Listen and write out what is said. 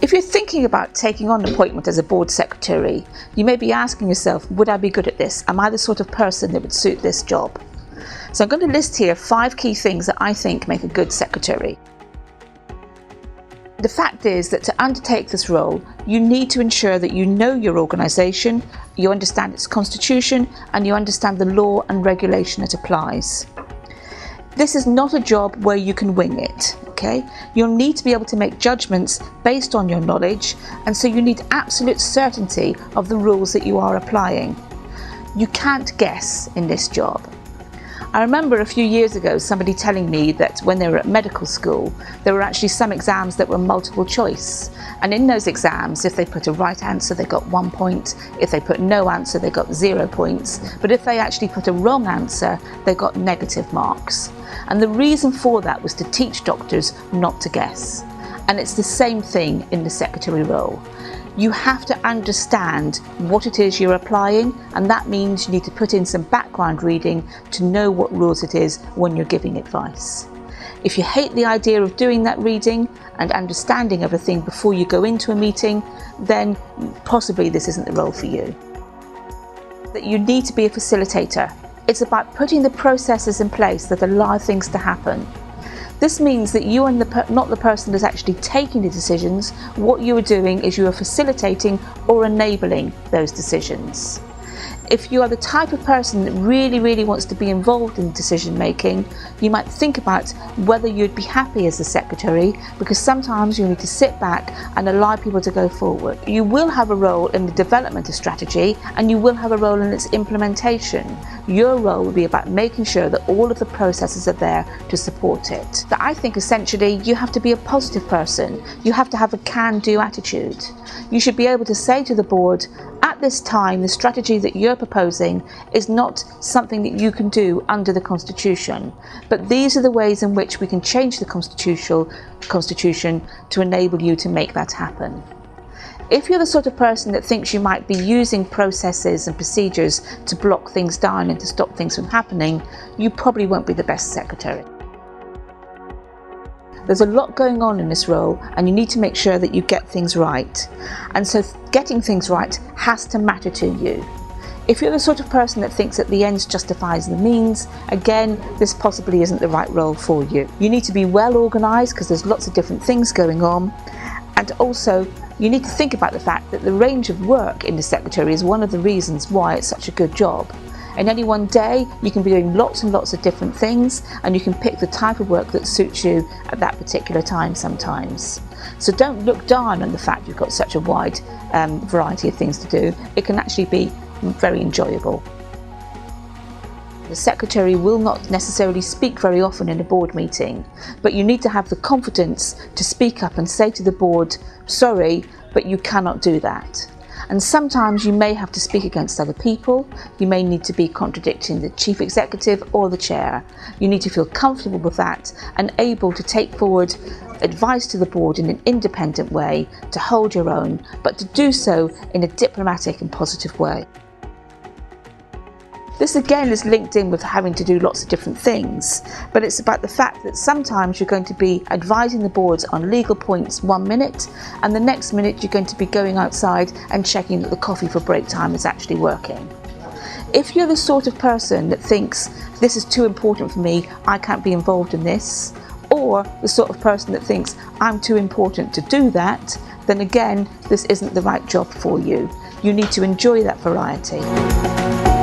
If you're thinking about taking on an appointment as a board secretary, you may be asking yourself, would I be good at this? Am I the sort of person that would suit this job? So I'm going to list here 5 key things that I think make a good secretary. The fact is that to undertake this role, you need to ensure that you know your organisation, you understand its constitution, and you understand the law and regulation that applies. This is not a job where you can wing it, okay? You'll need to be able to make judgments based on your knowledge, and so you need absolute certainty of the rules that you are applying. You can't guess in this job. I remember a few years ago somebody telling me that when they were at medical school, there were actually some exams that were multiple choice. And in those exams, if they put a right answer, they got 1 point. If they put no answer, they got 0 points. But if they actually put a wrong answer, they got negative marks. And the reason for that was to teach doctors not to guess. And it's the same thing in the secretary role. You have to understand what it is you're applying, and that means you need to put in some background reading to know what rules it is when you're giving advice. If you hate the idea of doing that reading and understanding everything before you go into a meeting, then possibly this isn't the role for you. That you need to be a facilitator. It's about putting the processes in place that allow things to happen. This means that you are not the person that's actually taking the decisions. What you are doing is you are facilitating or enabling those decisions. If you are the type of person that really wants to be involved in decision making, you might think about whether you'd be happy as a secretary, because sometimes you need to sit back and allow people to go forward. You will have a role in the development of strategy, and you will have a role in its implementation. Your role will be about making sure that all of the processes are there to support it. But I think essentially you have to be a positive person. You have to have a can-do attitude. You should be able to say to the board, at this time, the strategy that you're proposing is not something that you can do under the Constitution, but these are the ways in which we can change the Constitution to enable you to make that happen. If you're the sort of person that thinks you might be using processes and procedures to block things down and to stop things from happening, you probably won't be the best secretary. There's a lot going on in this role, and you need to make sure that you get things right. And so getting things right has to matter to you. If you're the sort of person that thinks that the ends justifies the means, again, this possibly isn't the right role for you. You need to be well organised because there's lots of different things going on. And also, you need to think about the fact that the range of work in the secretary is one of the reasons why it's such a good job. In any one day, you can be doing lots and lots of different things, and you can pick the type of work that suits you at that particular time sometimes. So don't look down on the fact you've got such a wide variety of things to do. It can actually be very enjoyable. The secretary will not necessarily speak very often in a board meeting, but you need to have the confidence to speak up and say to the board, sorry, but you cannot do that. And sometimes you may have to speak against other people. You may need to be contradicting the chief executive or the chair. You need to feel comfortable with that and able to take forward advice to the board in an independent way, to hold your own, but to do so in a diplomatic and positive way. This again is linked in with having to do lots of different things, but it's about the fact that sometimes you're going to be advising the boards on legal points 1 minute, and the next minute you're going to be going outside and checking that the coffee for break time is actually working. If you're the sort of person that thinks this is too important for me, I can't be involved in this, or the sort of person that thinks I'm too important to do that, then again, this isn't the right job for you. You need to enjoy that variety.